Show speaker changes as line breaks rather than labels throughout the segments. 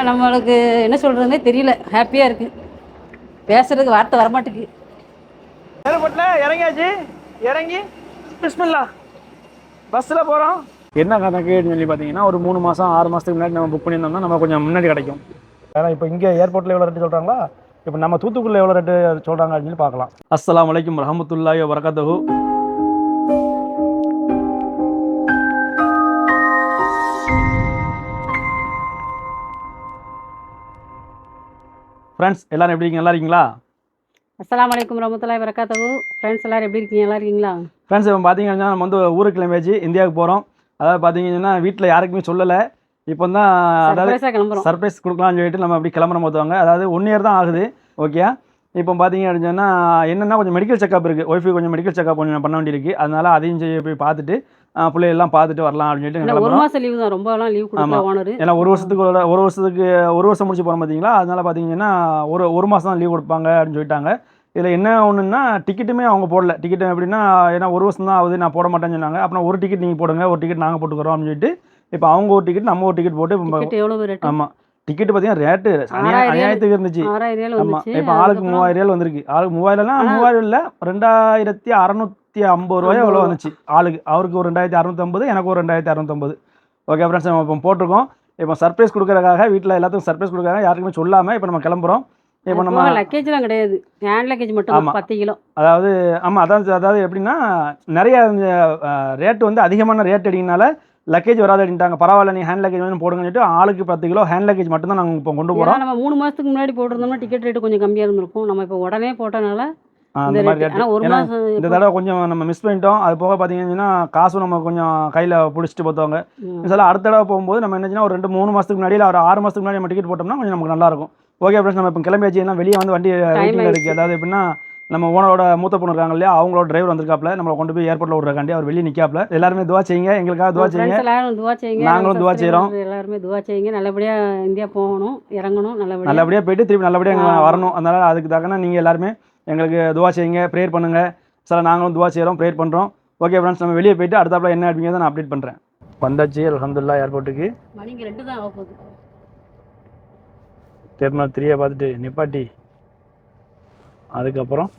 நம்மளுக்கு என்ன சொல்கிறதுனே தெரியல. ஹாப்பியாக இருக்குது, பேசுகிறதுக்கு வார்த்தை வரமாட்டேங்குது.
ஏர்போர்ட்டில் இறங்கியாச்சு. இறங்கி பிஸ்மில்லா பஸ்ஸில் போகிறோம். என்ன கணக்குன்னு சொல்லி பார்த்தீங்கன்னா, ஒரு 3 மாதம் 6 மாதத்துக்கு முன்னாடி நம்ம புக் பண்ணியிருந்தோம்னா நம்ம கொஞ்சம் முன்னாடி கிடைக்கும். ஏன்னா இப்போ இங்கே ஏர்போர்ட்டில் எவ்வளோ ரேட்டு சொல்கிறாங்களா, இப்போ நம்ம தூத்துக்குடியில் எவ்வளோ ரேட்டு சொல்கிறாங்க அப்படின்னு சொல்லி பார்க்கலாம். அஸ்ஸலாமு அலைக்கும் வரஹ்மத்துல்லாஹி வபரகாத்துஹு. ஃப்ரெண்ட்ஸ் எல்லோரும் எப்படி இருக்கீங்க? நல்லா இருக்கீங்களா?
அஸ்ஸலாமு அலைக்கும் வரஹ்மத்துல்லாஹி வபரகாத்துஹு. ஃப்ரெண்ட்ஸ் எல்லோரும் எப்படி இருக்கீங்க? நல்லா இருக்கீங்களா?
ஃப்ரெண்ட்ஸ் இப்போ பார்த்தீங்கன்னா நம்ம வந்து ஊருக்கு கிளம்பியாச்சு, இந்தியாவுக்கு போகிறோம். அதாவது பார்த்தீங்கன்னா வீட்டில் யாருக்குமே சொல்லலை. இப்போ தான் அதாவது சர்ப்ரைஸ் கொடுக்கலாம்னு சொல்லிட்டு நம்ம அப்படி கிளம்புற போதுவாங்க. அதாவது 1 இயர் தான் ஆகுது. ஓகே, இப்போ பார்த்தீங்க அப்படின்னு சொன்னால் என்னென்னா கொஞ்சம் மெடிக்கல் செக்அப் இருக்குது. ஒய்ஃபு கொஞ்சம் மெடிக்கல் செக்அப் கொஞ்சம் பண்ண வேண்டியிருக்கு. அதனால் அதையும் போய் பார்த்துட்டு பிள்ளைகள்லாம் பார்த்துட்டு வரலாம் அப்படின்னு சொல்லிட்டு
1 மாதம் லீவு தான், ரொம்பலாம் லீவ் கொடுக்கல ஓனர்.
ஏன்னா ஒரு வருஷம் முடிச்சு போகிறோம் பார்த்தீங்களா. அதனால் பார்த்தீங்கன்னா ஒரு மாதம் தான் லீவ் கொடுப்பாங்க அப்படின்னு சொல்லிட்டாங்க. இதில் என்ன ஒன்றுன்னா டிக்கெட்டுமே அவங்க போடல. டிக்கெட்டு எப்படின்னா, ஏன்னா 1 வருஷம் தான் ஆகுது, நான் போட மாட்டேன்னு சொன்னாங்க. அப்புறம் ஒரு டிக்கெட் நீங்கள் போடுங்க, ஒரு டிக்கெட் நாங்கள் போட்டுக்கிறோம் அப்படின்னு சொல்லிட்டு இப்போ அவங்க ஒரு டிக்கெட் நம்ம ஒரு டிக்கெட் போட்டு ஆமாம் டிக்கெட் பார்த்தீங்கன்னா ரேட்டு அநியாயத்துக்கு இருந்துச்சு. ஆமாம் இப்போ ஆளுக்கு 3000 வந்திருக்கு. ஆளுக்கு 3000னா 3000 இல்லை, 2650 ரூபாய் எவ்வளோ வந்துச்சு ஆளுக்கு. அவருக்கு ஒரு 2650, எனக்கு ஒரு 2650. ஓகே ஃப்ரெண்ட்ஸ், நம்ம இப்போ போட்டிருக்கோம். இப்போ சர்ப்ரைஸ் கொடுக்குறதுக்காக வீட்டில் எல்லாத்துக்கும் சர்ப்ரைஸ் கொடுக்குறாங்க, யாருக்குமே சொல்லாமல் இப்போ நம்ம கிளம்புறோம். இப்போ நம்ம
லக்கேஜ்லாம் கிடையாது, ஹேண்ட் லக்கேஜ் மட்டும் 10 கிலோ.
அதாவது ஆமாம் அதாவது எப்படின்னா நிறைய ரேட்டு வந்து அதிகமான ரேட் அடிங்கனால லக்கேஜ் வராது அப்படின்ட்டாங்க. பரவாயில்ல, நீ ஹேண்ட் லக்கேஜ் வந்து போடுங்கன்னு சொல்லிட்டு ஆளுக்கு 10 கிலோ ஹேண்ட் லக்கேஜ் மட்டும் தான் நாங்கள் இப்போ கொண்டு போகிறோம்.
நம்ம 3 மாதத்துக்கு முன்னாடி போட்டிருந்தோம்னா டிக்கெட் ரேட்டு கொஞ்சம் கம்மியாக இருந்திருக்கும். நம்ம இப்போ உடனே போட்டனால
அந்த மாதிரி இந்த தடவை கொஞ்சம் நம்ம மிஸ் பண்ணிட்டோம். அது போக பார்த்தீங்கன்னா காசும் நம்ம கொஞ்சம் கையில் பிடிச்சிட்டு போத்தவங்க. சில அடுத்த தடவை போகும்போது நம்ம என்னச்சுன்னா ஒரு 2-3 மாதத்துக்கு முன்னாடி ஒரு 6 மாதத்துக்கு முன்னாடி நம்ம டிக்கெட் போட்டோம்னா கொஞ்சம் நமக்கு நல்லாயிருக்கும். ஓகே ஃப்ரெண்ட்ஸ், நம்ம இப்போ கிளம்பியாச்சு. ஏன்னா வெளியே வந்து வண்டி வெயிட்டில் இருக்குது. அதாவது எப்படின்னா நம்ம ஓனரோட மூத்த பொண்ணு இருக்காங்க இல்லையா, அவங்களோட டிரைவர் வந்திருக்காப்ல, நம்மளை கொண்டு போய் ஏர்போர்ட்டில் விட்றக்காண்டி அவர் வெளியே நிற்காப்ல. எல்லாருமே துவா செய்யுங்க, எங்களுக்காக துவா செய்யுங்க, நாங்களும் துவா செய்கிறோம்.
எல்லாருமே துவா செய்யுங்க, நல்லபடியாக இந்தியா போகணும், இறங்கணும்,
நல்லபடியாக போயிட்டு திருப்பி நல்லபடியாக வரணும். அதனால் அதுக்கு தக்கன நீங்கள் எல்லாருமே எங்களுக்கு துவா செய்யுங்க, ப்ரேயர் பண்ணுங்கள். சார் நாங்களும் துவா செய்கிறோம், ப்ரேயர் பண்ணுறோம். ஓகே ஃப்ரெண்ட்ஸ், நம்ம வெளியே போயிட்டு அடுத்தாப்புல என்ன அப்படிங்கிறத நான் அப்டேட் பண்ணுறேன். வந்தாச்சு அல்ஹம்துலில்லாஹ் ஏர்போர்ட்டுக்கு.
மணிக்கு 2 தான் ஆக போகுது.
டெர்மினல் 3 பார்த்துட்டு நிப்பாட்டி அதுக்கப்புறம்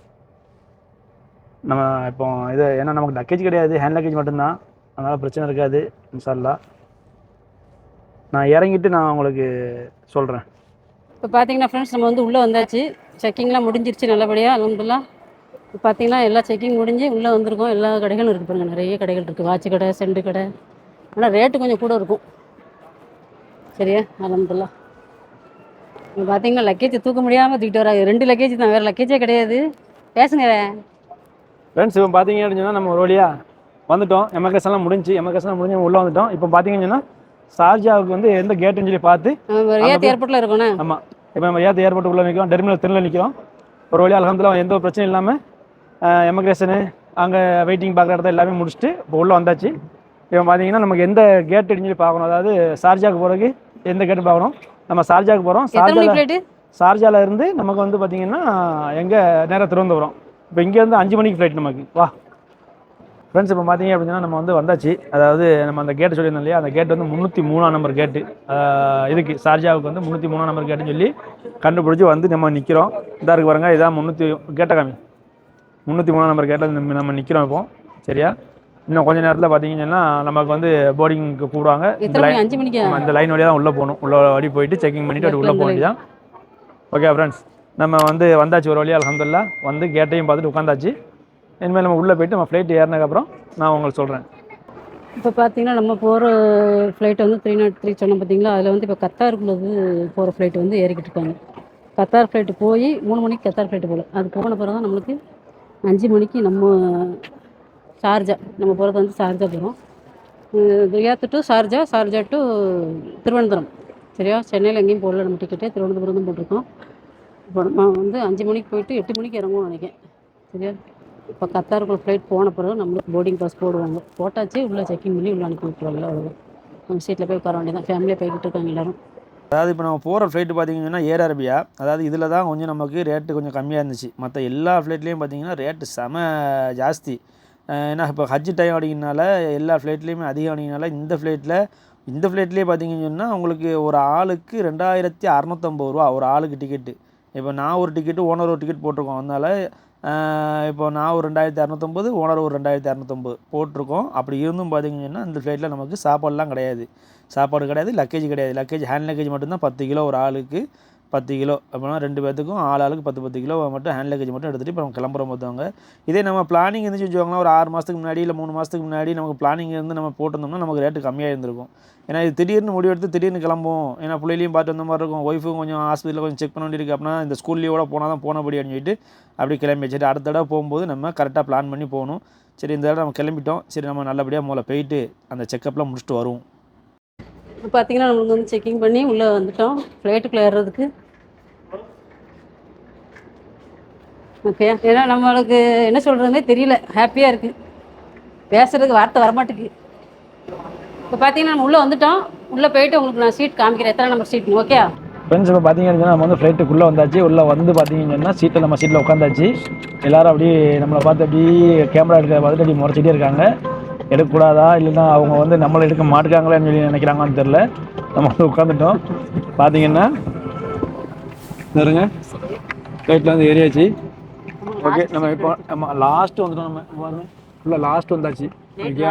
நம்ம இப்போ இது ஏன்னா நமக்கு லக்கேஜ் கிடையாது, ஹேண்ட் லக்கேஜ் மட்டும்தான். அதனால் பிரச்சனை இருக்காது இன்ஷா அல்லாஹ். நான் இறங்கிட்டு நான் உங்களுக்கு சொல்கிறேன்.
இப்போ பார்த்தீங்கன்னா ஃப்ரெண்ட்ஸ், நம்ம வந்து உள்ளே வந்தாச்சு. செக்கிங்லாம் முடிஞ்சிருச்சு நல்லபடியாக அல்ஹம்துலில்லாஹ். இப்போ பார்த்தீங்கன்னா எல்லா செக்கிங் முடிஞ்சு உள்ளே வந்திருக்கோம். எல்லா கடைகளும் இருக்குது பாருங்கள், நிறைய கடைகள் இருக்குது. வாட்ச் கடை, செண்டு கடை. ஆனால் ரேட்டு கொஞ்சம் கூட இருக்கும். சரியா அல்ஹம்துலில்லாஹ். இப்போ பார்த்தீங்கன்னா லக்கேஜ் தூக்க முடியாமல் தூக்கிட்டு வராங்க. 2 லக்கேஜ் தான், வேறு லக்கேஜே கிடையாது. பேசுங்க
ஃப்ரெண்ட்ஸ். இப்போ பார்த்தீங்க அப்படின்னு சொன்னால் நம்ம ஒரு வழியாக வந்துவிட்டோம். எமர்கேஷன்லாம் முடிஞ்சு உள்ளே வந்துவிட்டோம். இப்போ பார்த்தீங்கன்னு சொன்னால் ஷார்ஜாவுக்கு வந்து எந்த கேட்டுன்னு சொல்லி பார்த்து
ஏர்போர்ட்டில் இருக்கணும்.
ஆமாம், இப்போ நம்ம ஏர்போர்ட் உள்ளே நிற்கிறோம், டெர்மினல் 3 நிற்கிறோம். ஒரு வழியாக அல்ஹம்துலில்லாஹ் எந்த ஒரு பிரச்சனையும் இல்லாமல் எமர்கேஷனு அங்கே வெயிட்டிங் பார்க்குற இடத்த எல்லாமே முடிச்சுட்டு இப்போ உள்ளே வந்தாச்சு. இப்போ பார்த்தீங்கன்னா நமக்கு எந்த கேட் அப்படின்னு சொல்லி பார்க்கணும். அதாவது ஷார்ஜாவுக்கு போகிறதுக்கு எந்த கேட்டு பார்க்கணும். நம்ம ஷார்ஜாவுக்கு போகிறோம். ஷார்ஜாவில் இருந்து நமக்கு வந்து பார்த்தீங்கன்னா எங்கே நேராக திருவனந்தபுரம். இப்போ இங்கேருந்து 5 மணிக்கு ஃப்ளைட் நமக்கு. வா ஃப்ரெண்ட்ஸ், இப்போ பார்த்தீங்க அப்படின்னா நம்ம வந்து வந்தாச்சு. அதாவது நம்ம அந்த கேட்டு சொல்லியிருந்தோம் இல்லையா, அந்த கேட் வந்து 303ஆம் நம்பர் கேட்டு. இதுக்கு ஷார்ஜாவுக்கு வந்து 303ஆம் நம்பர் கேட்டுன்னு சொல்லி கண்டுபிடிச்சி வந்து நம்ம நிற்கிறோம். இதாக இருக்கு பாருங்க, இதான் 300 கேட்ட காமி 303ஆம் நம்பர் கேட்டில் நம்ம நிற்கிறோம். இப்போ சரியா, இன்னும் கொஞ்சம் நேரத்தில் பார்த்தீங்கன்னா நமக்கு வந்து போர்டிங்க்கு கூடுவாங்க. இந்த லைன் வழியாக தான் உள்ளே போகணும். உள்ள வழி போயிட்டு செக்கிங் பண்ணிவிட்டு அப்படி உள்ளே போக வேண்டியதான். ஓகே ஃப்ரெண்ட்ஸ், நம்ம வந்து வந்தாச்சு ஒரு வழியாக அல்ஹம்துலில்லாஹ். வந்து கேட்டையும் பார்த்துட்டு உட்காந்தாச்சு. இனிமேல் நம்ம உள்ளே போய்ட்டு நம்ம ஃப்ளைட் ஏறினதுக்கப்புறம் நான் உங்களுக்கு சொல்கிறேன்.
இப்போ பார்த்தீங்கன்னா நம்ம போகிற ஃப்ளைட் வந்து 303 சொன்னோம் பார்த்தீங்களா. அதில் வந்து இப்போ கத்தாருக்குள்ளது போகிற ஃப்ளைட் வந்து ஏறிக்கிட்டு இருக்காங்க. கத்தார் ஃப்ளைட்டு போய் 3 மணிக்கு கத்தார் ஃப்ளைட்டு போகல. அது போன பிறகு தான் நம்மளுக்கு 5 மணிக்கு நம்ம ஷார்ஜா, நம்ம போகிறது வந்து ஷார்ஜா போகிறோம். Riyadh to Sharjah, Sharjah to Thiruvananthapuram. சரியா, சென்னையில் எங்கேயும் போடல நம்ம டிக்கெட்டே, திருவனந்தபுரம் தான் போட்டிருக்கோம். இப்போ நம்ம வந்து 5 மணிக்கு போயிட்டு 8 மணிக்கு இறங்குவோம்னு நினைக்கிறேன். சரியா, இப்போ கத்தாருக்குள்ள ஃப்ளைட் போன பிறகு நம்மளுக்கு போர்டிங் பாஸ் போடுவாங்க. போட்டாச்சு, உள்ளே செக்கிங் பண்ணி உள்ளே அனுப்பி விட்டுருவாங்க. அவ்வளோதான், நம்ம சீட்டில் போய் உட்கார வேண்டியதான். ஃபேமிலியாக போய்கிட்டு இருக்காங்க எல்லோரும்.
அதாவது இப்போ நம்ம போகிற ஃப்ளைட்டு பார்த்தீங்கன்னா ஏர் அரேபியா. அதாவது இதில் தான் கொஞ்சம் நமக்கு ரேட்டு கொஞ்சம் கம்மியாக இருந்துச்சு. மற்ற எல்லா ஃப்ளைட்லேயும் பார்த்தீங்கன்னா ரேட்டு செம ஜாஸ்தி. ஏன்னா இப்போ ஹஜ் டைம் அப்படிங்கனால எல்லா ஃப்ளைட்லேயுமே அதிகம் அப்படிங்கனால இந்த ஃப்ளைட்டில் இந்த ஃப்ளைட்லேயே பார்த்தீங்கன்னு சொன்னால் உங்களுக்கு ஒரு ஆளுக்கு 2650 ரூபா ஒரு ஆளுக்கு டிக்கெட்டு. இப்போ நான் ஒரு டிக்கெட்டு, ஓனர் ஒரு டிக்கெட் போட்டிருக்கோம். அதனால் இப்போ நான் ஒரு 2650, ஓனர் ஒரு 2650 போட்டிருக்கோம். அப்படி இருந்தும் பார்த்தீங்கன்னு சொன்னால் இந்த ஃப்ளைட்டில் நமக்கு சாப்பாடுலாம் கிடையாது. சாப்பாடு கிடையாது, லக்கேஜ் கிடையாது. லக்கேஜ் ஹேண்ட் லக்கேஜ் மட்டும்தான் 10 கிலோ ஒரு ஆளுக்கு 10 கிலோ. அப்படின்னா 2 பேர்த்துக்கும் ஆளுக்கு 10 கிலோ மட்டும் ஹேண்ட் லக்கேஜ் மட்டும் எடுத்துகிட்டு இப்போ நம்ம கிளம்புறோம் பார்த்துவாங்க. இதே நம்ம பிளானிங் இருந்துச்சு வச்சுக்கோங்களேன், ஒரு 6 மாதத்துக்கு முன்னாடி இல்லை 3 மாதத்துக்கு முன்னாடி நமக்கு பிளானிங் இருந்து நம்ம போட்டிருந்தோம்னா நமக்கு ரேட்டு கம்மியாக இருந்திருக்கும். ஏன்னா இது திடீர்னு முடிவெடுத்து திடீர்னு கிளம்புவோம். ஏன்னா பிள்ளைலையும் பார்த்து வந்த மாதிரி இருக்கும், ஒய்ஃபும் கொஞ்சம் ஹாஸ்பிட்டலில் கொஞ்சம் செக் பண்ண வேண்டியிருக்கு. அப்படின்னா இந்த ஸ்கூல் லீவோட போனால் தான் போனபடி அப்படின்னு சொல்லிட்டு அப்படி கிளம்பி வச்சுட்டு அடுத்த தடவை போகும்போது நம்ம கரெக்டாக பிளான் பண்ணி போகணும். சரி, இந்த தடவை நம்ம கிளம்பிட்டோம். சரி, நம்ம நல்லபடியாக முதல்ல போயிட்டு அந்த செக்கப்லாம் முடிச்சுட்டு வருவோம்.
இப்போ பார்த்தீங்கன்னா நம்மளுக்கு வந்து செக்கிங் பண்ணி உள்ளே வந்துட்டோம் ஃப்ளைட்டுக்குள்ளே ஏறுறதுக்கு. ஓகே, ஏன்னா நம்மளுக்கு என்ன சொல்கிறதுனே தெரியல, ஹாப்பியாக இருக்குது, பேசுகிறதுக்கு வார்த்தை வரமாட்டேங்குது. இப்போ பார்த்தீங்கன்னா நம்ம உள்ளே வந்துட்டோம். உள்ளே போயிட்டு உங்களுக்கு நான் சீட் காமிக்கிறேன், எத்தனை நம்பர் சீட். ஓகே
ஃப்ரெண்ட்ஸ், இப்போ பார்த்தீங்கன்னா நம்ம வந்து ஃப்ளைட்டுக்குள்ளே வந்தாச்சு. உள்ளே வந்து பார்த்தீங்கன்னா சீட்டில் நம்ம சீட்டில் உட்காந்தாச்சு. எல்லோரும் அப்படியே நம்மளை பார்த்து அப்படியே கேமரா எடுக்க பார்த்துட்டு அப்படி முறைச்சிட்டே இருக்காங்க. எடுக்கக்கூடாதா இல்லைன்னா அவங்க வந்து நம்மளை எடுக்க மாட்டுக்காங்களேன்னு சொல்லி நினைக்கிறாங்கன்னு தெரில. நம்ம வந்து உட்காந்துட்டோம். பார்த்தீங்கன்னா இருங்க, ஃப்ளைட்டில் வந்து ஏறியாச்சு. ஓகே, நம்ம இப்போ நம்ம லாஸ்ட்டு வந்துட்டோம். நம்ம ஃபுல்லாக லாஸ்ட் வந்தாச்சு. ஓகே,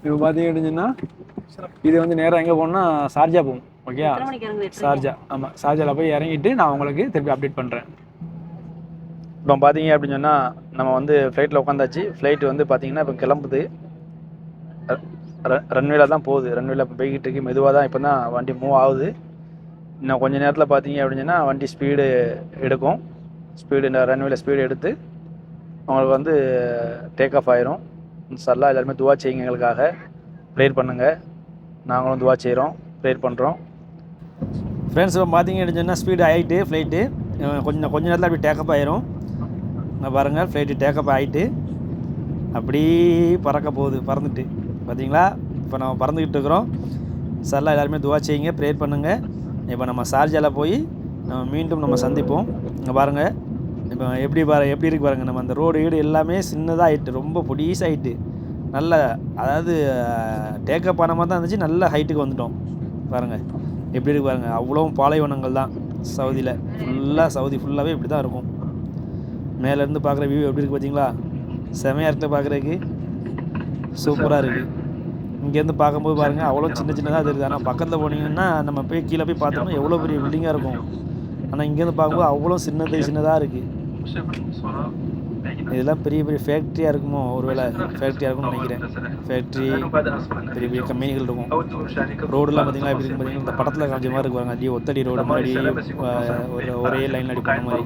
இப்போ பார்த்தீங்கன்னா இது வந்து நேராக எங்கே போகணும்னா ஷார்ஜா போகும். Okay, Sharjah. ஆமாம், ஷார்ஜாவில் போய் இறங்கிட்டு நான் உங்களுக்கு திருப்பி அப்டேட் பண்ணுறேன். இப்போ பார்த்தீங்க அப்படின்னு சொன்னால் நம்ம வந்து ஃப்ளைட்டில் உட்காந்தாச்சு. ஃப்ளைட்டு வந்து பார்த்தீங்கன்னா இப்போ கிளம்புது. ரன்வேல தான் போகுது. ரன்வேல இப்போ போய்கிட்டு இருக்கு. மெதுவாக தான் இப்போ தான் வண்டி மூவ் ஆகுது. இன்னும் கொஞ்சம் நேரத்தில் பார்த்தீங்க அப்படின்னு சொன்னால் வண்டி ஸ்பீடு எடுக்கும். இந்த ரன்வேல ஸ்பீடு எடுத்து அவங்களுக்கு வந்து டேக் ஆஃப் ஆயிரும். இன்ஷாஅல்லாஹ் எல்லாருமே துவா செய்யுங்க, எங்களுக்காக ப்ரேயர் பண்ணுங்கள். நாங்களும் துவா செய்கிறோம், ப்ரேயர் பண்ணுறோம். ஃப்ரெண்ட்ஸ், இப்போ பார்த்தீங்க அப்படின்னு சொன்னால் ஸ்பீடு ஆகிட்டு ஃப்ளைட்டு கொஞ்சம் நேரத்தில் அப்படி டேக்கப் ஆயிரும். பாருங்கள், ஃப்ளைட்டு டேக்கப் ஆகிட்டு அப்படி பறக்க போகுது. பறந்துட்டு பார்த்தீங்களா, இப்போ நம்ம பறந்துக்கிட்டு இருக்கிறோம். இன்ஷாஅல்லாஹ் எல்லாருமே துவா செய்யுங்க, ப்ரேயர் பண்ணுங்கள். இப்போ நம்ம ஷார்ஜாவில் போய் மீண்டும் நம்ம சந்திப்போம். இங்கே பாருங்கள், இப்போ எப்படி இருக்கு பாருங்கள். நம்ம அந்த ரோடு எல்லாமே சின்னதாக ஆகிட்டு, ரொம்ப பொடிசாகிட்டு, நல்ல அதாவது டேக்கப் ஆன மாதிரி தான் இருந்துச்சு. நல்ல ஹைட்டுக்கு வந்துட்டோம். பாருங்கள் எப்படி இருக்கு பாருங்கள். அவ்வளோ பாலைவனங்கள் தான் சவுதியில். சவுதி ஃபுல்லாகவே இப்படி தான் இருக்கும். மேலேருந்து பார்க்குற வியூ எப்படி இருக்குது பார்த்தீங்களா? செமையாக இருக்குது பார்க்குறதுக்கு, சூப்பராக இருக்குது. இங்கேருந்து பார்க்கும்போது பாருங்கள் அவ்வளோ சின்னதாக தெரியுது. ஆனால் பக்கத்தில் போனீங்கன்னா நம்ம போய் கீழே போய் பார்த்தோம்னா எவ்வளோ பெரிய பில்டிங்காக இருக்கும். ஆனால் இங்கேருந்து பார்க்கும்போது அவ்வளோ சின்னதாக இருக்குது. இதெல்லாம் பெரிய ஃபேக்ட்ரியாக இருக்குமோ, ஒருவேளை ஃபேக்ட்ரியாக இருக்கும்னு நினைக்கிறேன். ஃபேக்ட்ரி, பெரிய கம்பெனிகள் இருக்கும். ரோடெலாம் பார்த்தீங்களா எப்படி இருக்குது பார்த்தீங்கன்னா, இந்த படத்தில் காமிச்ச மாதிரி இருக்குவாங்க. அப்படியே ஒத்தடி ரோடு மாதிரி ஒரே லைனில் அடி போன மாதிரி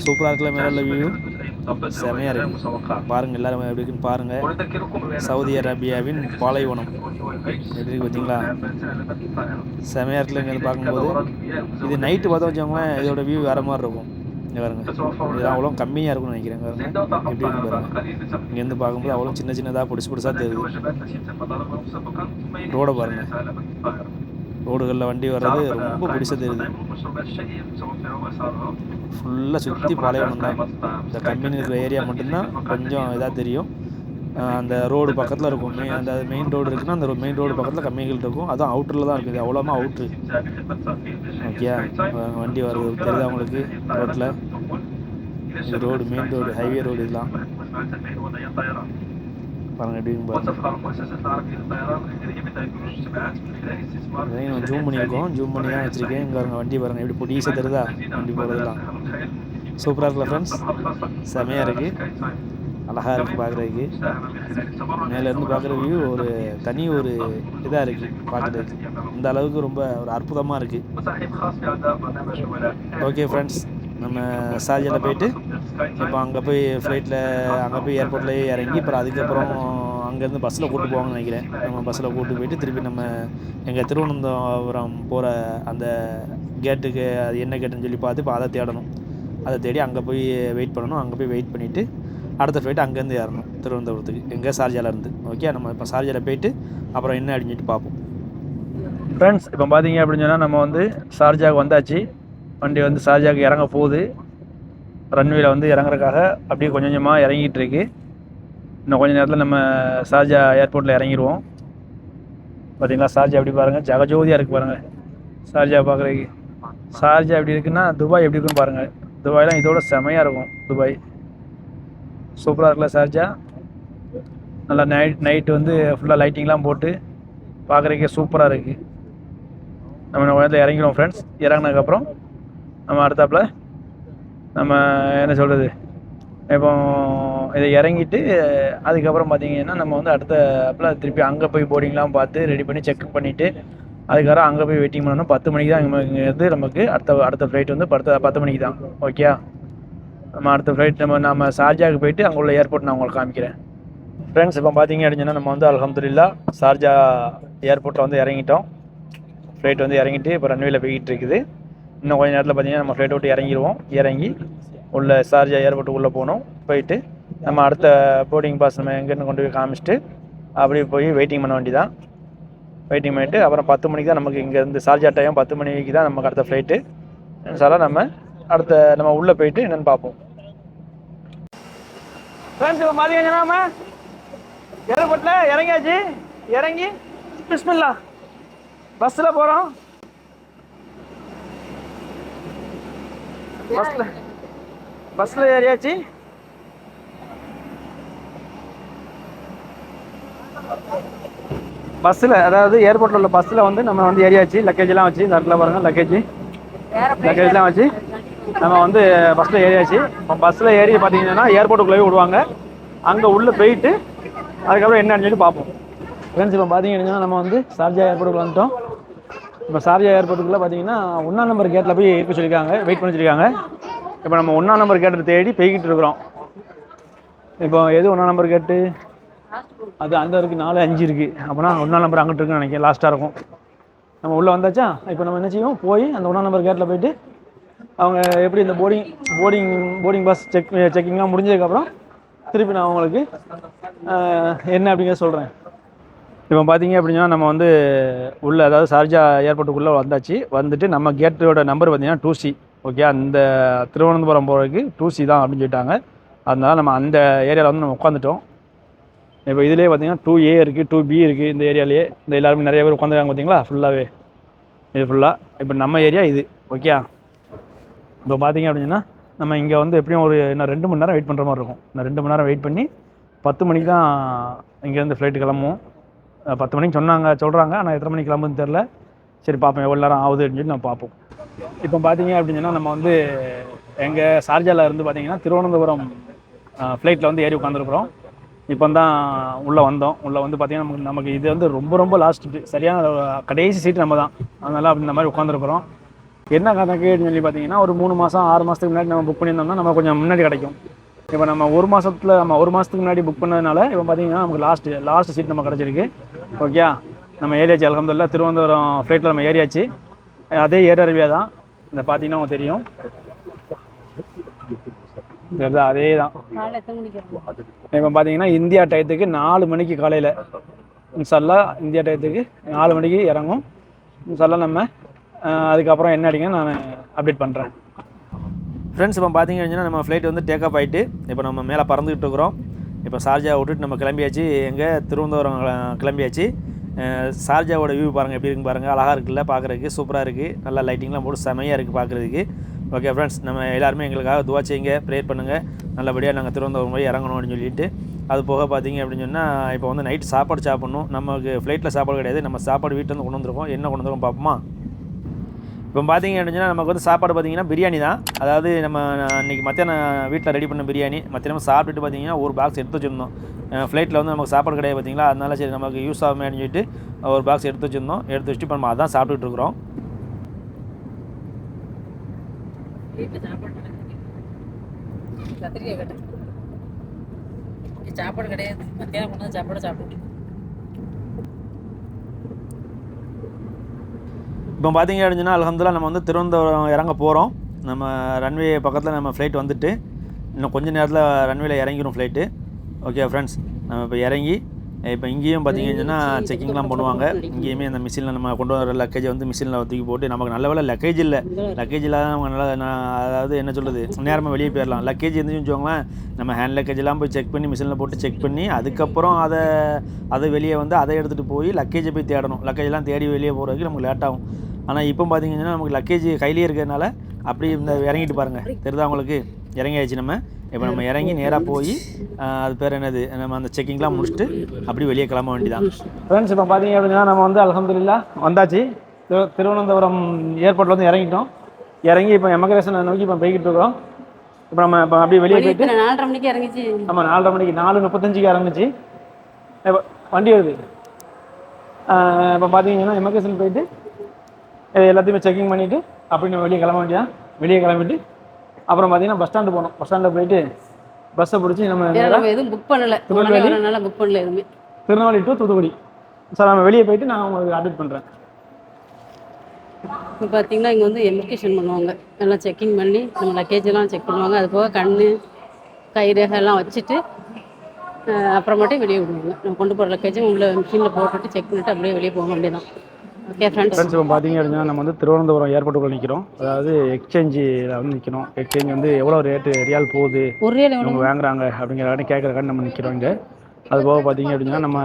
சூப்பராக இருக்குல்ல. மேலே வியூ செமையாக இருக்குது. பாருங்கள், எல்லோரும் எப்படி இருக்குன்னு பாருங்கள். சவுதி அரேபியாவின் பாலைவனம் எப்படி இருக்குது பார்த்தீங்களா? செமையாக இருக்குல்ல. இங்கேருந்து பார்க்கும்போது இது நைட்டு பார்த்தா வச்சவங்களேன், இதோட வியூ வேறு மாதிரி இருக்கும். இங்கே பாருங்க, இதெல்லாம் அவ்வளோ கம்மியாக இருக்கும்னு நினைக்கிறேன். பாருங்க எப்படி இருக்கு பாருங்க. இங்கேருந்து பார்க்கும்போது அவ்வளோ சின்னதாக புதுசாக தெரியுது. ரோடை பாருங்கள், ரோடுகளில் வண்டி வர்றது ரொம்ப பிடிச்ச தெரியுது. ஃபுல்லாக சுற்றி பாலைவனம் தான். இந்த கம்பெனி இருக்கிற ஏரியா மட்டும்தான் கொஞ்சம் இதாக தெரியும். அந்த ரோடு பக்கத்தில் இருக்கும். அந்த மெயின் ரோடு இருக்குன்னா அந்த மெயின் ரோடு பக்கத்தில் கம்பெனிகள் இருக்கும். அதுவும் அவுட்டரில் தான் இருக்குது. அவ்வளோமா அவுட்ரு. ஓகே, வண்டி வருது தெரியுது அவங்களுக்கு. ரோட்டில் இது road, main road, highway road. இதெல்லாம் பாருங்கள் எப்படி பாருங்கள். ஜூம் பண்ணியிருக்கோம், ஜூம் பண்ணி தான் வச்சுருக்கேன். இங்கே பாருங்கள் வண்டி பாருங்கள் எப்படி பொடிசாக தெரியுதா வண்டி போகிறதுலாம். சூப்பராக இருக்குல்ல ஃப்ரெண்ட்ஸ், செமையாக இருக்குது, அழகாக இருக்குது பார்க்குறதுக்கு. மேலேருந்து பார்க்குற வியூ ஒரு தனி ஒரு இதாக இருக்குது பார்க்குறதுக்கு. இந்த அளவுக்கு ரொம்ப ஒரு அற்புதமாக இருக்குது. ஓகே ஃப்ரெண்ட்ஸ், நம்ம ஷார்ஜாவில் போயிட்டு இப்போ அங்கே போய் ஃப்ளைட்டில் அங்கே போய் ஏர்போர்ட்லேயே இறங்கி அப்புறம் அதுக்கப்புறம் அங்கேருந்து பஸ்ஸில் கூப்பிட்டு போவாங்கன்னு நினைக்கிறேன். நம்ம பஸ்ஸில் கூப்பிட்டு போயிட்டு திருப்பி நம்ம எங்கள் திருவனந்தபுரம் போகிற அந்த கேட்டுக்கு, அது என்ன கேட்டுன்னு சொல்லி பார்த்து இப்போ அதை தேடணும். அதை தேடி அங்கே போய் வெயிட் பண்ணணும். அங்கே போய் வெயிட் பண்ணிவிட்டு அடுத்த ஃப்ளைட்டு அங்கேருந்து ஏறணும் திருவனந்தபுரத்துக்கு, எங்கே ஷார்ஜாவிலேருந்து. ஓகே, நம்ம இப்போ ஷார்ஜாவில் போயிட்டு அப்புறம் என்ன அப்படின்னு சொல்லிட்டு பார்ப்போம். ஃப்ரெண்ட்ஸ், இப்போ பார்த்தீங்க அப்படின்னு சொன்னால் நம்ம வந்து ஷார்ஜாவுக்கு வந்தாச்சு. வண்டி வந்து ஷார்ஜாவுக்கு இறங்க போகுது. ரன்வேல வந்து இறங்குறதுக்காக அப்படியே கொஞ்சம் கொஞ்சமாக இறங்கிட்டு இருக்கு. இன்னும் கொஞ்சம் நேரத்தில் நம்ம ஷார்ஜா ஏர்போர்ட்டில் இறங்கிடுவோம். பார்த்தீங்களா ஷார்ஜா எப்படி பாருங்கள், ஜகஜோதியாக இருக்குது பாருங்கள் ஷார்ஜா பார்க்குறதுக்கு. ஷார்ஜா எப்படி இருக்குன்னா துபாய் எப்படி இருக்குன்னு பாருங்கள். துபாய்லாம் இதோட செமையாக இருக்கும். துபாய் சூப்பராக இருக்குல்ல ஷார்ஜா. நல்லா நைட்டு வந்து ஃபுல்லாக லைட்டிங்லாம் போட்டு பார்க்குறதுக்கே சூப்பராக இருக்குது. நம்ம இடத்துல இறங்கிடுவோம் ஃப்ரெண்ட்ஸ். இறங்கினதுக்கப்புறம் நம்ம அடுத்தாப்பில் நம்ம என்ன சொல்கிறது, இப்போ இதை இறங்கிட்டு அதுக்கப்புறம் பார்த்தீங்கன்னா நம்ம வந்து அடுத்தாப்பில் திருப்பி அங்கே போய் போர்டிங்லாம் பார்த்து ரெடி பண்ணி செக் பண்ணிவிட்டு அதுக்கப்புறம் அங்கே போய் வெயிட்டிங் பண்ணணும். 10 மணிக்கு தான் இங்கேருந்து நமக்கு அடுத்த ஃப்ளைட் வந்து 10 மணிக்கு தான். ஓகே, நம்ம அடுத்த ஃப்ளைட் நம்ம ஷார்ஜாவுக்கு போயிட்டு அங்கே உள்ள ஏர்போர்ட் நான் உங்களுக்கு காமிக்கிறேன் ஃப்ரெண்ட்ஸ். இப்போ பார்த்தீங்க அப்படின்னா நம்ம வந்து அல்ஹம்துலில்லாஹ் ஷார்ஜா ஏர்போர்ட்டில் வந்து இறங்கிட்டோம். ஃப்ளைட் வந்து இறங்கிட்டு இப்போ ரன்வேல போய்கிட்டு இருக்குது. இன்னும் கொஞ்சம் நேரத்தில் பார்த்தீங்கன்னா நம்ம ஃப்ளைட் விட்டு இறங்கிடுவோம். இறங்கி உள்ள ஷார்ஜா ஏர்போர்ட்டுக்குள்ளே போகணும். போயிட்டு நம்ம அடுத்த போர்டிங் பாஸ் நம்ம எங்கேருந்து கொண்டு போய் காமிச்சிட்டு அப்படியே போய் வெயிட்டிங் பண்ண வேண்டியதான். வெயிட்டிங் பண்ணிவிட்டு அப்புறம் 10 மணிக்கு தான் நமக்கு இங்கேருந்து ஷார்ஜா டைம் 10 மணிக்கு தான் நமக்கு அடுத்த ஃப்ளைட்டு. சாரா நம்ம நம்ம உள்ளே போயிட்டு என்னென்னு பார்ப்போம் ஃப்ரெண்ட்ஸ். இப்போ பார்த்தீங்கன்னா நம்ம ஏர்போர்ட்டில் இறங்கியாச்சு. இறங்கி பிஸ்மில்லா பஸ்ஸில் போகிறோம். பஸ்ஸில் ஏறியாச்சு. பஸ்ஸில் அதாவது ஏர்போர்ட்டில் உள்ள பஸ்ஸில் வந்து நம்ம வந்து ஏறியாச்சு. லக்கேஜெலாம் வச்சு இந்த இடத்துல பாருங்கள் லக்கேஜ்லாம் வச்சு நம்ம வந்து பஸ்ஸில் ஏறியாச்சு. இப்போ பஸ்ஸில் ஏறி பார்த்தீங்கன்னா ஏர்போர்ட்டுக்குள்ளே விடுவாங்க. அங்கே உள்ளே போயிட்டு அதுக்கப்புறம் என்னன்னு சொல்லி பார்ப்போம் ஃப்ரெண்ட்ஸ். இப்போ பார்த்தீங்கன்னா நம்ம வந்து ஷார்ஜா ஏர்போர்ட்டுக்குள்ள வந்துட்டோம். இப்போ ஷார்ஜா ஏர்போர்ட்டுக்குள்ளே பார்த்தீங்கன்னா 1ஆம் நம்பர் கேட்டில் போய் இருக்க சொல்லியிருக்காங்க, வெயிட் பண்ண சொல்லியிருக்காங்க. இப்போ நம்ம 1ஆம் நம்பர் கேட்டை தேடி போய்கிட்டு இருக்கிறோம். இப்போ எது 1ஆம் நம்பர் கேட்டு அது அந்த இருக்குது, 4, 5 இருக்குது. அப்போனா 1ஆம் நம்பர் அங்கிட்டு இருக்குன்னு நினைக்கிறேன், லாஸ்ட்டாக இருக்கும். நம்ம உள்ளே வந்தாச்சா. இப்போ நம்ம என்ன செய்வோம், போய் அந்த 1ஆம் நம்பர் கேட்டில் போய்ட்டு அவங்க எப்படி இந்த போர்டிங் பஸ் செக்கிங்லாம் முடிஞ்சதுக்கப்புறம் திருப்பி நான் உங்களுக்கு என்ன அப்படிங்கிற சொல்கிறேன். இப்போ பார்த்தீங்க அப்படின்னா நம்ம வந்து உள்ளே அதாவது ஷார்ஜா ஏர்போர்ட்டுக்குள்ளே வந்தாச்சு. வந்துட்டு நம்ம கேட்டோட நம்பர் பார்த்தீங்கன்னா 2C. ஓகே, அந்த திருவனந்தபுரம் போகிறதுக்கு 2C தான் அப்படின்னு சொல்லிட்டாங்க. அதனால நம்ம அந்த ஏரியாவில் வந்து நம்ம உட்காந்துட்டோம். இப்போ இதிலே பார்த்தீங்கன்னா 2A இருக்குது, 2B இருக்குது. இந்த ஏரியாலேயே இந்த எல்லாருமே நிறைய பேர் உட்காந்துருக்காங்க பார்த்தீங்களா, ஃபுல்லாகவே இது ஃபுல்லாக. இப்போ நம்ம ஏரியா இது. ஓகே, இப்போ பார்த்தீங்க அப்படின்னா நம்ம இங்கே வந்து எப்படியும் இன்னும் 2 மணி நேரம் வெயிட் பண்ணுற மாதிரி இருக்கும். இந்த 2 மணி நேரம் வெயிட் பண்ணி 10 மணிக்கு தான் இங்கேருந்து ஃப்ளைட்டு கிளம்புவோம். 10 மணிக்கு சொல்கிறாங்க. ஆனால் எத்தனை மணிக்கு கிளம்புன்னு தெரில. சரி பார்ப்போம் எவ்வளோ நேரம் ஆகுது அப்படின்னு சொல்லி நம்ம பார்ப்போம். இப்போ பார்த்தீங்க அப்படின்னா நம்ம வந்து எங்கள் ஷார்ஜாவில் இருந்து பார்த்தீங்கன்னா திருவனந்தபுரம் ஃப்ளைட்டில் வந்து ஏறி உட்காந்துருக்குறோம். இப்போ தான் உள்ளே வந்தோம். உள்ளே வந்து பார்த்தீங்கன்னா நமக்கு இது வந்து ரொம்ப லாஸ்ட்டு, சரியான கடைசி சீட்டு நம்ம தான். அதனால் அப்படி இந்த மாதிரி உட்காந்துருக்குறோம். என்ன கணக்குன்னு சொல்லி பார்த்தீங்கன்னா ஒரு 3 மாதம் 6 மாதத்துக்கு முன்னாடி நம்ம புக் பண்ணியிருந்தோம்னா நம்ம கொஞ்சம் முன்னாடி கிடைக்கும். இப்போ நம்ம ஒரு மாதத்துக்கு முன்னாடி புக் பண்ணதுனால இப்போ பார்த்தீங்கன்னா நமக்கு லாஸ்ட் சீட் நம்ம கிடச்சிருக்கு. ஓகே, நம்ம ஏரியாச்சு அல்ஹம்துலில்லாஹ். திருவனந்தபுரம் ஃப்ளைட்டில் நம்ம ஏரியாச்சு. அதே ஏர் அரேபியா தான். இந்த பார்த்தீங்கன்னா உங்களுக்கு தெரியும், அதே தான். இப்போ பார்த்தீங்கன்னா இந்தியா டயத்துக்கு 4 மணிக்கு காலையில் இன்ஷால்லாஹ் இந்தியா டயத்துக்கு 4 மணிக்கு இறங்கும் இன்ஷால்லாஹ். நம்ம அதுக்கப்புறம் என்ன அடிங்க நான் அப்டேட் பண்ணுறேன் ஃப்ரெண்ட்ஸ். இப்போ பார்த்தீங்க அப்படின்னா நம்ம ஃப்ளைட் வந்து டேக் ஆஃப் ஆகிட்டு இப்போ நம்ம மேலே பறந்துக்கிட்டு இருக்கிறோம். இப்போ ஷார்ஜா விட்டுட்டு நம்ம கிளம்பியாச்சு. எங்கே திருவனந்தபுரம் கிளம்பியாச்சு. ஷார்ஜாவோட வியூ பாருங்கள் எப்படி இருக்குன்னு பாருங்கள். அழகாக இருக்குல்ல, பார்க்குறதுக்கு சூப்பராக இருக்குது. நல்லா லைட்டிங்லாம் போட்டு செமையாக இருக்குது பார்க்குறதுக்கு. ஓகே ஃப்ரெண்ட்ஸ், நம்ம எல்லாருமே எங்களுக்காக துவா செய்யுங்க, ப்ரேயர் பண்ணுங்கள். நல்லபடியாக நாங்கள் திருவனந்தபுரம் போய் இறங்கணும் அப்படின்னு சொல்லிட்டு. அது போக பார்த்தீங்க அப்படின்னு சொன்னால் இப்போ வந்து நைட் சாப்பாடு சாப்பிட்ணும். நமக்கு ஃப்ளைட்டில் சாப்பாடு கிடையாது, நம்ம சாப்பாடு வீட்டில் வந்து கொண்டு வந்துருக்கோம். என்ன கொண்டு வந்துருக்கோம் பார்ப்போமா. இப்போ பார்த்தீங்க அப்படின்னா நமக்கு வந்து சாப்பாடு பார்த்தீங்கன்னா பிரியாணி தான். அதாவது நம்ம இன்றைக்கி மத்தியானம் வீட்டில் ரெடி பண்ண பிரியாணி மத்தியானம் சாப்பிட்டுட்டு பார்த்தீங்கன்னா ஒரு பாக்ஸ் எடுத்து வச்சுருந்தோம். ஃப்ளைட்டில் வந்து நமக்கு சாப்பாடு கிடையாது பார்த்தீங்களா, அதனால சரி நமக்கு யூஸ் ஆகுமே அப்படின்னு சொல்லிட்டு ஒரு பாக்ஸ் எடுத்து வச்சுருந்தோம். எடுத்து வச்சுட்டு இப்போ நம்ம அதான் சாப்பிட்டுட்டு இருக்கிறோம். சாப்பாடு கிடையாது, மத்தியானம் கொண்டு சாப்பாடு சாப்பிட்டு இப்போ பார்த்தீங்க அப்படின்னா அல்ஹம்துலில்லாஹ் நம்ம வந்து திருவனந்தபுரம் இறங்க போகிறோம். நம்ம ரன்வே பக்கத்தில் நம்ம ஃப்ளைட் வந்துட்டு இன்னும் கொஞ்சம் நேரத்தில் ரன்வேல இறங்கிடும் ஃப்ளைட்டு. ஓகே ஃப்ரெண்ட்ஸ், நம்ம இப்போ இறங்கி இப்போ இங்கேயும் பார்த்தீங்கன்னா செக்கிங்லாம் பண்ணுவாங்க. இங்கேயுமே அந்த மிஷினில் நம்ம கொண்டு வர லக்கேஜை வந்து மிஷினில் தூக்கி போட்டு நமக்கு நல்ல வேலை லக்கேஜ் இல்லை. லக்கேஜ் இல்லாத நம்ம நல்லா அதாவது என்ன சொல்கிறது நேரமாக வெளியே போயிடலாம். லக்கேஜ் இருந்துச்சுன்னு வச்சுக்கோங்களேன், நம்ம ஹேண்ட் லக்கேஜெல்லாம் போய் செக் பண்ணி மிஷினில் போட்டு செக் பண்ணி அதுக்கப்புறம் அதை வெளியே வந்து அதை எடுத்துகிட்டு போய் லக்கேஜை போய் தேடணும். லக்கேஜெல்லாம் தேடி வெளியே போகிறதுக்கு நமக்கு லேட் ஆகும். ஆனால் இப்போ பார்த்தீங்கன்னா நமக்கு லக்கேஜ் கையிலே இருக்கிறதுனால அப்படி இந்த இறங்கிட்டு பாருங்கள், தெரியுதா உங்களுக்கு? இறங்கியாச்சு. இப்போ நம்ம இறங்கி நேராக போய் அது பேர் என்னது நம்ம அந்த செக்கிங்லாம் முடிச்சுட்டு அப்படி வெளியே கிளம்ப வேண்டியதான். ஃப்ரெண்ட்ஸ் இப்போ பார்த்தீங்க அப்படின்னா நம்ம வந்து அல்ஹம்துலில்லாஹ் வந்தாச்சு. திருவனந்தபுரம் ஏர்போர்ட்டில் வந்து இறங்கிட்டோம். இறங்கி இப்போ எமிக்ரேஷனை நோக்கி இப்போ போய்கிட்டு இருக்கோம். இப்போ நம்ம இப்போ அப்படியே வெளியே போயிட்டு
4:30 மணிக்கு இறங்கிச்சு.
ஆமாம் 4:30 மணிக்கு 4:35க்கு இறங்குச்சு. இப்போ வண்டி வருது. இப்போ பார்த்தீங்கன்னா எமிக்ரேஷன் போயிட்டு எல்லாத்தையுமே செக்கிங் பண்ணிவிட்டு அப்படின்னு வெளியே கிளம்ப வேண்டியதான். வெளியே கிளம்பிட்டு அப்புறம் பார்த்தீங்கன்னா பஸ் ஸ்டாண்டு போகணும். பஸ் ஸ்டாண்டில் போயிட்டு பஸ்ஸை பிடிச்சி நம்ம
எதுவும் புக் பண்ணலை, திருநெல்வேலி புக் பண்ணல எதுவுமே.
திருநெல்வேலி டு தூத்துக்குடி. சார் நம்ம வெளியே போயிட்டு நான் உங்களுக்கு அப்டேட் பண்ணுறேன்.
இப்போ பார்த்தீங்கன்னா இங்கே வந்து எமிக்ரேஷன் பண்ணுவாங்க, எல்லாம் செக்கிங் பண்ணி நம்ம லக்கேஜெல்லாம் செக் பண்ணுவாங்க. அது போக கண் கை ரேகை எல்லாம் வச்சுட்டு அப்புறமேட்டு வெளியே விடுவாங்க. நம்ம கொண்டு போகிற லக்கேஜும் உள்ள மிஷினில் போட்டுட்டு செக் பண்ணிவிட்டு அப்படியே வெளியே போக வேண்டியதான். ஓகே ஃப்ரெண்ட்ஸ்,
இப்போ பார்த்தீங்க அப்படின்னா நம்ம வந்து திருவனந்தபுரம் ஏர்போர்ட்டுக்குள்ள நிற்கிறோம். அதாவது எக்ஸ்சேஞ்சில் வந்து நிற்கிறோம். எக்ஸ்சேஞ்ச் வந்து எவ்வளோ ரேட்டு ரியால் போகுது,
ஒரு ரியல்
இவங்க வாங்குறாங்க அப்படிங்கிறக்காண்டி கேட்குறக்காண்டி நம்ம நிற்கிறோம் இங்கே. அது போக பார்த்தீங்க அப்படின்னா நம்ம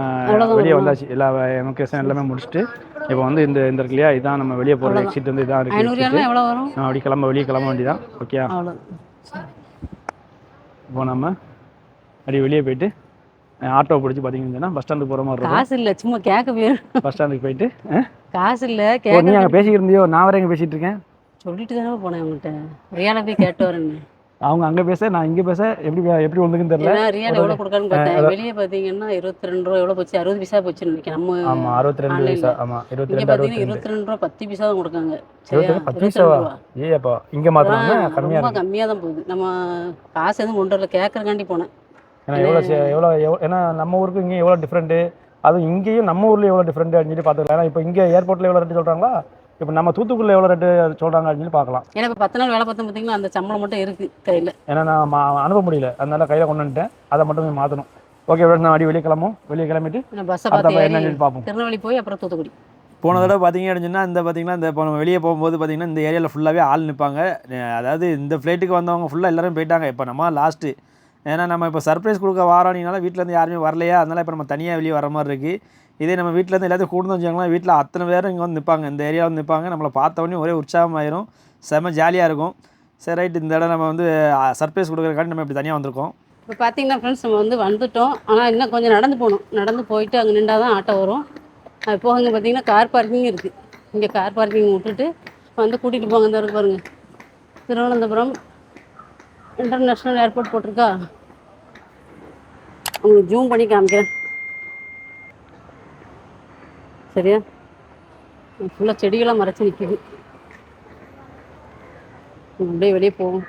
வெளியே வந்தாச்சு. எல்லா எமிக்ரேஷன் எல்லாமே முடிச்சுட்டு இப்போ வந்து இந்த இருக்கு இல்லையா, இதான் நம்ம வெளியே போகிற எக்ஸிட் வந்து இதான் இருக்குது.
500 ரியால்னா எவ்வளோ வரும்?
அப்படி வெளியே கிளம்ப வேண்டியதான். ஓகே, இப்போ நம்ம அப்படி வெளியே போயிட்டு ஆட்டோ பிடிச்சி பார்த்தீங்கன்னா பஸ் ஸ்டாண்டுக்கு போகிற மாதிரி இருக்கும்.
காசு இல்லை, சும்மா கேட்க போயிடும்.
பஸ் ஸ்டாண்டுக்கு போயிட்டு
காசு இல்லை,
நீ அங்கே பேசிக்கிட்டு இருந்தியோ, நான் வர எங்கே பேசிகிட்டு இருக்கேன்
சொல்லிட்டு தானே போனேன் அவங்கள்ட்ட. ரியாலை போய் கேட்டு வரேன்.
அவங்க அங்கே பேச நான் இங்கே பேச எப்படி வந்துக்குன்னு தெரியல.
ரியால் எவ்வளோ கொடுக்கான்னு பார்த்தேன். வெளியே பார்த்தீங்கன்னா 22 ரூபா எவ்வளோ போச்சு, 60 பைசா போச்சுன்னு நினைக்கிறேன். நம்ம
ஆமாம் 62 பைசா. ஆமாம் 22
22 ரூபா 10 பைசா தான் கொடுக்காங்க.
10 பைசாவா? ஏப்பா இங்கே மாத்தினாங்க கம்மியாக,
ரொம்ப கம்மியாக தான் போகுது. நம்ம காசு எதுவும் கொண்டு வரல, கேட்கறக்காண்டி போனேன்.
ஏன்னா எவ்வளோ ஏன்னா நம்ம ஊருக்கு இங்கே எவ்வளோ டிஃப்ரெண்ட்டு, அதுவும் இங்கேயும் நம்ம ஊரில் எவ்வளோ டிஃப்ரெண்ட்டு அப்படின்னு சொல்லி பார்த்துக்கலாம். ஏன்னா இப்போ இங்கே ஏர்போர்ட்டில் எவ்வளோ ரேட்டு சொல்கிறாங்களா, இப்போ நம்ம தூத்துக்குடியில் எவ்வளோ ரேட்டு சொல்கிறாங்க அப்படின்னு சொல்லி பார்க்கலாம்.
ஏன்னா இப்போ 10 நாள் வேலை பார்த்தோம் பார்த்தீங்கன்னா அந்த சம்பளம் மட்டும் இருக்குது கையில்.
ஏன்னா நான் அனுப்ப முடியல, அதனால கையில் கொண்டு வந்துட்டேன். அதை மட்டும் மாற்றணும். ஓகே, நான் அடி வெளியே கிளம்பிட்டு
பஸ்ஸை பார்த்து
என்னன்னு பார்ப்போம்.
திருநெல்வேலி போய் அப்புறம் தூத்துக்குடி.
போன தடவை பார்த்தீங்க அப்படின்னா இந்த இப்போ நம்ம வெளியே போகும்போது பார்த்தீங்கன்னா இந்த ஏரியாவில் ஃபுல்லாகவே ஆள் நிற்பாங்க. அதாவது இந்த ஃப்ளைட்டுக்கு வந்தவங்க ஃபுல்லாக எல்லோரும் போயிட்டாங்க. இப்போ நம்ம லாஸ்ட்டு, ஏன்னா நம்ம இப்போ சர்ப்ரைஸ் கொடுக்க வாரோனினால வீட்டிலேருந்து யாருமே வரலையா, அதனால் இப்போ நம்ம தனியாக வெளியே வர மாதிரி இருக்குது. இதே நம்ம வீட்டிலேருந்து எல்லாத்தையும் கூடுந்து வச்சுக்கோங்களேன், வீட்டில் அத்தனை பேரும் இங்கே வந்து நிற்பாங்க, இந்த ஏரியாவில் வந்து நிற்பாங்க. நம்மளை பார்த்தவொடனே ஒரே உற்சாகமாயிரும், செம்ம ஜாலியாக இருக்கும். சரி ரைட், இந்த இடம் நம்ம வந்து சர்ப்ரைஸ் கொடுக்குறதுக்காண்டி நம்ம இப்படி தனியாக வந்திருக்கோம்.
இப்போ பார்த்தீங்கன்னா ஃப்ரெண்ட்ஸ் நம்ம வந்துட்டோம். ஆனால் இன்னும் கொஞ்சம் நடந்து போகணும். நடந்து போயிட்டு அங்கே நின்றா தான் ஆட்டோ வரும். அது போக இங்கே பார்த்தீங்கன்னா கார் பார்க்கிங் இருக்குது. இங்கே கார் பார்க்கிங் விட்டுட்டு வந்து கூட்டிகிட்டு போங்க. இந்த இருக்கு பாருங்கள், திருவனந்தபுரம் இன்டர்நேஷ்னல் ஏர்போர்ட் போட்டிருக்கா. உங்களுக்கு ஜூம் பண்ணி காமிக்கிறேன், சரியா? ஃபுல்லாக செடிகளாக மறைச்சி நிற்கிது. அப்படியே வெளியே போவோம்.